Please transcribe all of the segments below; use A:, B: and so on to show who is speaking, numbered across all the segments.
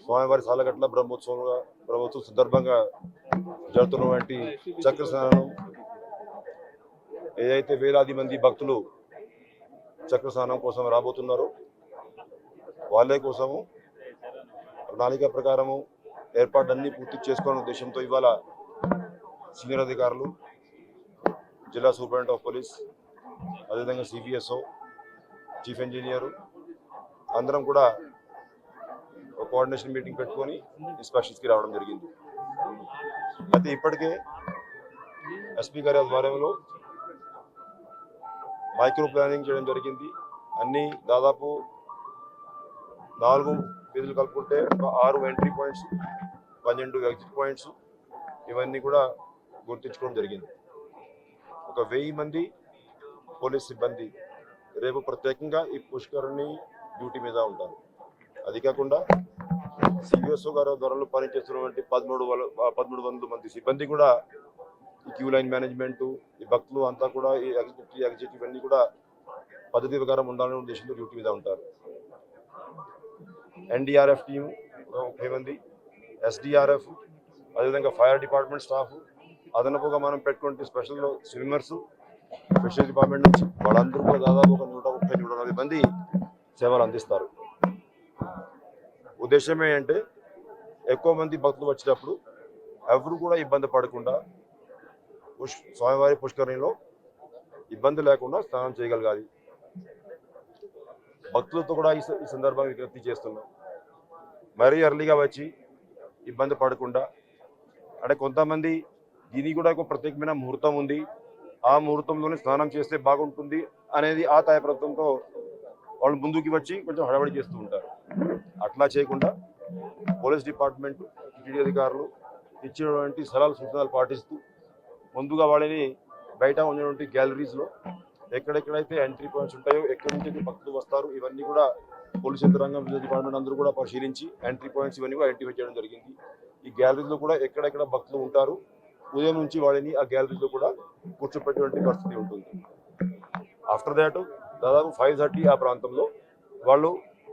A: స్వామివారి సాలగట్ల బ్రహ్మోత్సవం సందర్భంగా జరుగుతున్నటువంటి చక్ర స్నానం, ఏదైతే వేలాది మంది భక్తులు చక్ర స్నానం కోసం రాబోతున్నారో వాళ్ళ కోసము ప్రణాళిక ప్రకారము ఏర్పాట్లన్నీ పూర్తి చేసుకోవాలనే ఉద్దేశంతో ఇవాళ సీనియర్ అధికారులు, జిల్లా సూపరింటెండెంట్ ఆఫ్ పోలీస్, అదేవిధంగా సిబిఎస్ఓ, చీఫ్ ఇంజనీరు అందరం కూడా ఒక కోఆర్డినేషన్ మీటింగ్ పెట్టుకొని ఇన్స్పెక్షన్స్కి రావడం జరిగింది. అయితే ఇప్పటికే ఎస్పీ గారి ఆధ్వర్యంలో మైక్రో ప్లానింగ్ చేయడం జరిగింది. అన్ని దాదాపు 4 వీధులు కలుపుకుంటే 6 ఎంట్రీ పాయింట్స్, 12 ఎగ్జిట్ పాయింట్స్ ఇవన్నీ కూడా గుర్తించుకోవడం జరిగింది. ఒక 1000 మంది పోలీస్ సిబ్బంది రేపు ప్రత్యేకంగా ఈ పుష్కరిణి డ్యూటీ మీద ఉంటారు. అది కాకుండా సిబిఎస్ఓ గారి ద్వారా పనిచేస్తున్నటువంటి 1300 మంది సిబ్బంది కూడా ఈ క్యూ లైన్ మేనేజ్మెంట్, ఈ భక్తులు అంతా కూడా ఈ ఎగ్జిట్ ఇవన్నీ కూడా పద్ధతి ప్రకారం ఉండాలనే ఉద్దేశంతో డ్యూటీ మీద ఉంటారు. ఎన్డీఆర్ఎఫ్ టీము 30 మంది, ఎస్డీఆర్ఎఫ్, అదేవిధంగా ఫైర్ డిపార్ట్మెంట్ స్టాఫ్, అదనపుగా మనం పెట్టుకుంటే స్పెషల్ స్విమ్మర్స్, ఫిషరీస్ డిపార్ట్మెంట్ నుంచి వాళ్ళందరూ కూడా దాదాపు ఒక 130-140 మంది సేవలు అందిస్తారు. ఉద్దేశం ఏంటంటే ఎక్కువ మంది భక్తులు వచ్చినప్పుడు ఎవరు కూడా ఇబ్బంది పడకుండా స్వామివారి పుష్కరిణిలో ఇబ్బంది లేకుండా స్నానం చేయగలగాలి. భక్తులతో కూడా ఈ సందర్భంగా విజ్ఞప్తి చేస్తున్నాం. మరీ ఎర్లీగా వచ్చి ఇబ్బంది పడకుండా, అంటే కొంతమంది దీనికి కూడా ఒక ప్రత్యేకమైన ముహూర్తం ఉంది, ఆ ముహూర్తంలోనే స్నానం చేస్తే బాగుంటుంది అనేది ఆ తాయప్రతంతో వాళ్ళు ముందుకి వచ్చి కొంచెం హడావడి చేస్తూ ఉంటారు. అట్లా చేయకుండా పోలీస్ డిపార్ట్మెంట్, టీడీ అధికారులు ఇచ్చినటువంటి సలహాలు సూచనలు పాటిస్తూ ముందుగా వాళ్ళని బయట ఉన్నటువంటి గ్యాలరీస్లో ఎక్కడెక్కడైతే ఎంట్రీ పాయింట్స్ ఉంటాయో, ఎక్కడి నుంచి భక్తులు వస్తారు, ఇవన్నీ కూడా పోలీస్ యంత్రాంగం, విజిలెన్స్ డిపార్ట్మెంట్ అందరూ కూడా పరిశీలించి ఎంట్రీ పాయింట్స్ ఇవన్నీ కూడా ఐడెంటిఫై చేయడం జరిగింది. ఈ గ్యాలరీస్లో కూడా ఎక్కడెక్కడ భక్తులు ఉంటారు, ఉదయం నుంచి వాళ్ళని ఆ గ్యాలరీస్లో కూడా కూర్చోపెట్టేటువంటి పరిస్థితి ఉంటుంది. ఆఫ్టర్ దాట్ దాదాపు 5:30 ఆ ప్రాంతంలో వాళ్ళు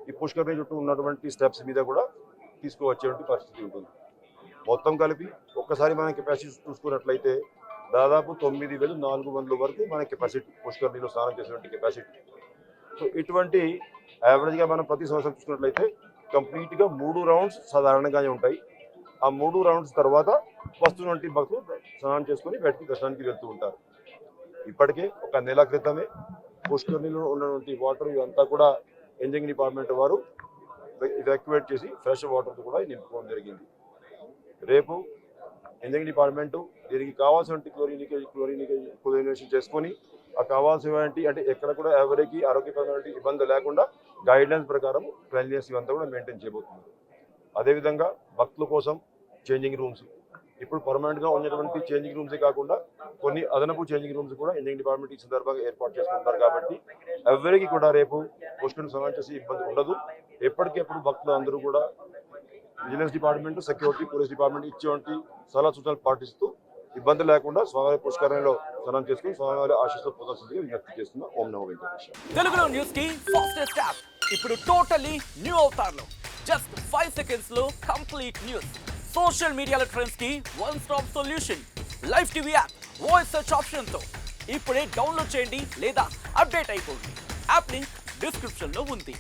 A: ఈ పుష్కరిణి చుట్టూ ఉన్నటువంటి స్టెప్స్ మీద కూడా తీసుకువచ్చేటువంటి పరిస్థితి ఉంటుంది. మొత్తం కలిపి ఒక్కసారి మన కెపాసిటీ చూసుకున్నట్లయితే దాదాపు 9,400 వరకు మన కెపాసిటీ, పుష్కరిణిలో స్నానం చేసేటువంటి కెపాసిటీ. సో ఇటువంటి యావరేజ్గా మనం ప్రతి సంవత్సరం చూసుకున్నట్లయితే కంప్లీట్గా 3 రౌండ్స్ సాధారణంగానే ఉంటాయి. ఆ 3 రౌండ్స్ తర్వాత వస్తున్నటువంటి భక్తులు స్నానం చేసుకొని బయటకు దర్శనానికి వెళ్తూ ఉంటారు. ఇప్పటికే ఒక నెల క్రితమే పుష్కరిణిలో ఉన్నటువంటి వాటర్ ఇదంతా కూడా ఇంజనీరింగ్ డిపార్ట్మెంట్ వారు ఎవాక్యువేట్ చేసి ఫ్రెష్ వాటర్తో కూడా నింపుకోవడం జరిగింది. రేపు ఇంజనీరింగ్ డిపార్ట్మెంట్ దీనికి కావాల్సిన క్లోరినేషన్ చేసుకొని ఆ కావాల్సినటువంటి అంటే ఎక్కడ కూడా ఎవరికి ఆరోగ్యపరమైన ఇబ్బంది లేకుండా గైడ్లైన్స్ ప్రకారం క్లీన్లీనెస్ ఇవంతా కూడా మెయింటైన్ చేయబోతుంది. అదేవిధంగా భక్తుల కోసం చేంజింగ్ రూమ్స్, ఇప్పుడు పర్మనెంట్గా ఉన్నటువంటి చేంజింగ్ రూమ్సే కాకుండా కొన్ని అదనపు చేంజింగ్ రూమ్స్ కూడా ఇంజనీరింగ్ డిపార్ట్మెంట్ ఈ సందర్భంగా ఏర్పాటు చేసుకుంటారు. కాబట్టి ఎవరికి కూడా రేపు పుష్కరిణి స్నానం చేసి ఇబ్బంది ఉండదు. ఎప్పటికెప్పుడు భక్తులు అందరూ కూడా vigilance department, security, police department ఇచ్చేటువంటి సలహా సూచనలు పాటిస్తూ ఇబ్బంది లేకుండా స్వామివారి పుష్కరిణిలో స్నానం చేసుకుని స్వామివారి ఆశీస్సులు పొందాల్సిందిగా విజ్ఞప్తి చేస్తున్న ఓం నమో వెంకటేశ్వర.
B: తెలుగులో న్యూస్ కి ఫాస్టెస్ట్ యాప్ ఇప్పుడు టోటల్లీ న్యూ అవతార్లో. జస్ట్ 5 సెకండ్స్ లో కంప్లీట్ న్యూస్, సోషల్ మీడియాలో ట్రెండ్స్ కి one stop solution, live TV app, voice search option తో ఇప్పుడే డౌన్లోడ్ చేయండి లేదా అప్డేట్ అయిపోండి. యాప్ లింక్ డిస్క్రిప్షన్ లో ఉంది.